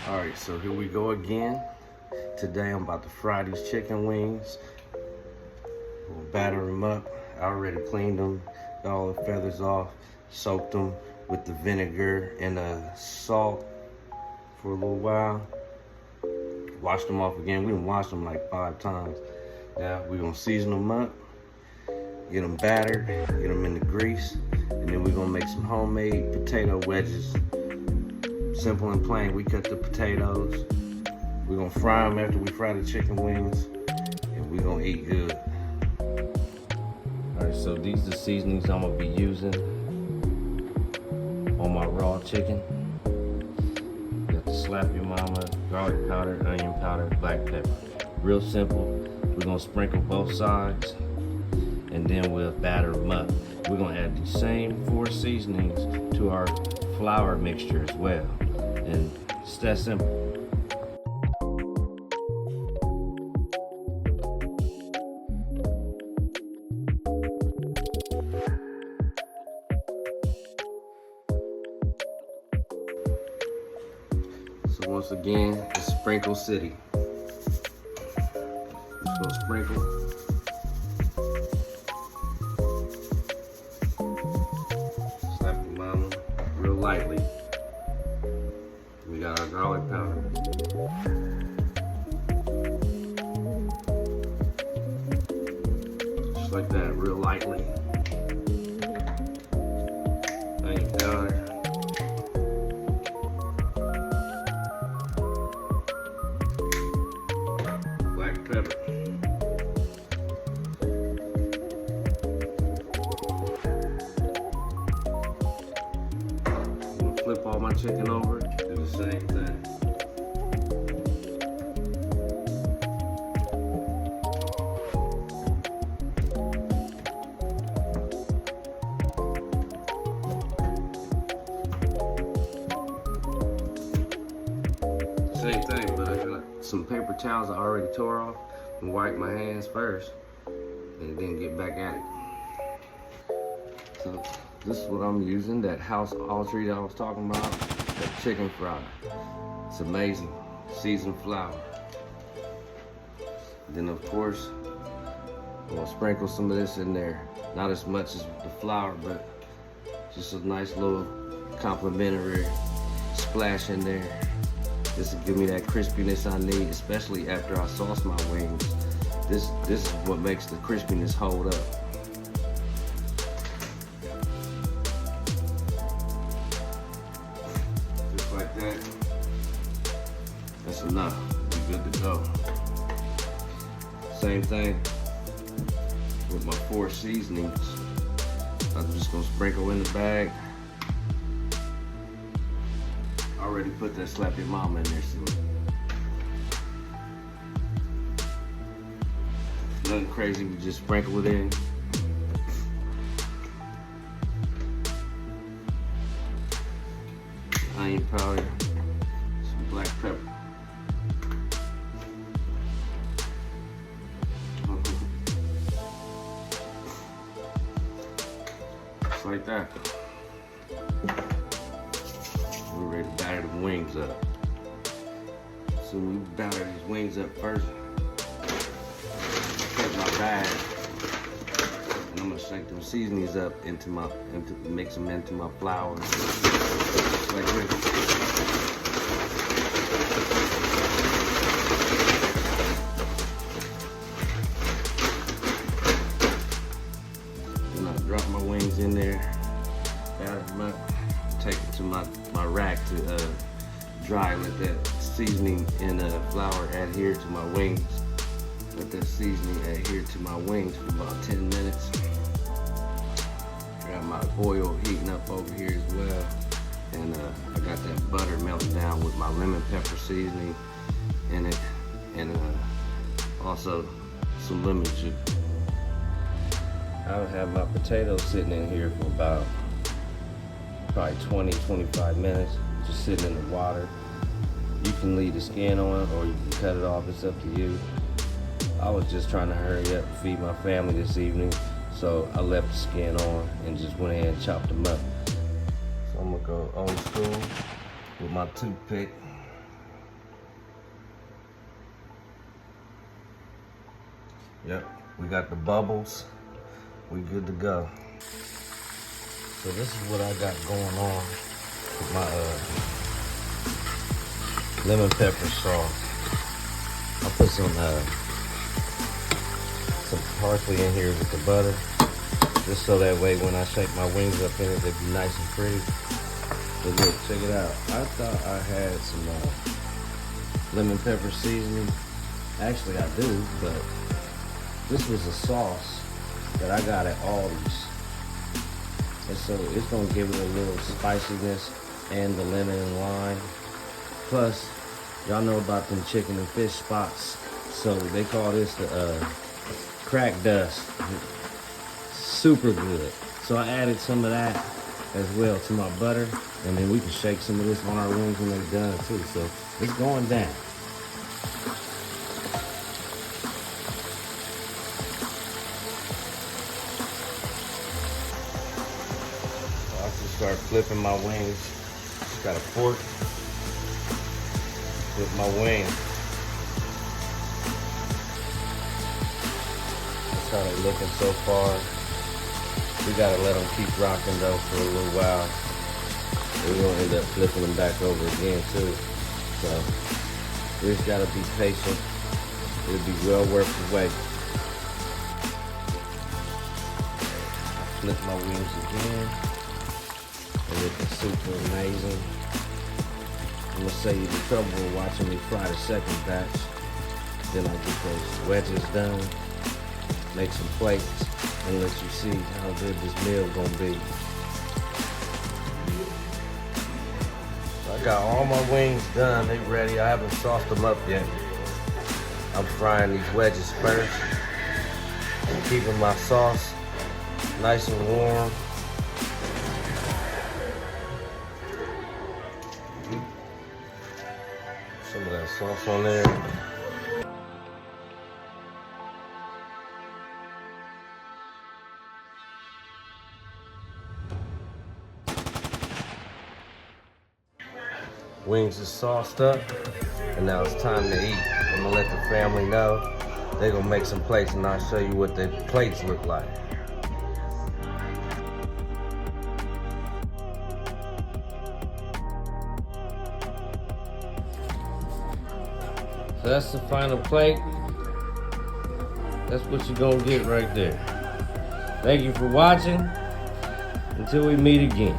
Alright, so here we go again. Today I'm about to fry these chicken wings. We'll batter them up. I already cleaned them, got all the feathers off, soaked them with the vinegar and salt for a little while. Washed them off again. We done washed them like 5 times. Now we're gonna season them up, get them battered, get them in the grease, and then we're gonna make some homemade potato wedges. Simple and plain. We cut the potatoes. We're gonna fry them after we fry the chicken wings, and we're gonna eat good. All right, so these are the seasonings I'm gonna be using on my raw chicken. Got the Slap Your Mama, garlic powder, onion powder, black pepper. Real simple. We're gonna sprinkle both sides, and then we'll batter them up. We're gonna add the same 4 seasonings to our flour mixture as well. And it's that simple. So once again, it's Sprinkle City. Just gonna sprinkle. Slap your mama real lightly. We got our garlic powder. Just like that, real lightly. Onion powder. Black pepper. I'm gonna flip all my chicken over. Do the same thing. Same thing, but I got some paper towels I already tore off and wiped my hands first and then get back at it. So this is what I'm using, that House Autry that I was talking about. That chicken fry. It's amazing. Seasoned flour. Then of course, I'm gonna sprinkle some of this in there. Not as much as the flour, but just a nice little complimentary splash in there. This will give me that crispiness I need, especially after I sauce my wings. This is what makes the crispiness hold up. Like that. That's enough. We're good to go. Same thing with my 4 seasonings. I'm just gonna sprinkle in the bag. I already put that Slap Your Mama in there, so nothing crazy. We just sprinkle it in. Onion powder, some black pepper. Just like that. We're ready to batter the wings up. So we batter these wings up first. Take my bag, and I'm gonna shake them seasonings up mix them into my flour. Like this. Then I drop my wings in there, batter them up, take it to my rack to dry. Let that seasoning and flour adhere to my wings. Let that seasoning adhere to my wings for about 10 minutes. Got my oil heating up over here as well. butter melted down with my lemon pepper seasoning in it, and also some lemon juice. I'll have my potatoes sitting in here for about probably 20-25 minutes, just sitting in the water. You can leave the skin on or you can cut it off, it's up to you. I was just trying to hurry up and feed my family this evening, so I left the skin on and just went ahead and chopped them up. So I'm gonna go old school with my toothpick. Yep, we got the bubbles. We good to go. So this is what I got going on with my lemon pepper sauce. I put some parsley in here with the butter, just so that way when I shake my wings up in it, they'll be nice and pretty. But look, check it out. I thought I had some lemon pepper seasoning. Actually, I do, but this was a sauce that I got at Aldi's. And so it's gonna give it a little spiciness and the lemon and lime. Plus, y'all know about them chicken and fish spots. So they call this the crack dust. Super good. So I added some of that as well to my butter. And then we can shake some of this on our wings when they're done too. So it's going down. Start flipping my wings. Just got a fork. Flip my wing. That's how they're looking so far. We gotta let them keep rocking though for a little while. We're gonna end up flipping them back over again too. So we just gotta be patient. It'll be well worth the wait. Flip my wings again. Looking super amazing. I'm gonna save you the trouble of watching me fry the second batch. Then I'll get those wedges done, make some plates, and let you see how good this meal gonna be. So I got all my wings done, they ready. I haven't sauced them up yet. I'm frying these wedges first. I'm keeping my sauce nice and warm. Some of that sauce on there. Wings is sauced up, and now it's time to eat. I'm gonna let the family know. They're gonna make some plates, and I'll show you what the plates look like. So that's the final plate. That's what you're gonna get right there. Thank you for watching. Until we meet again.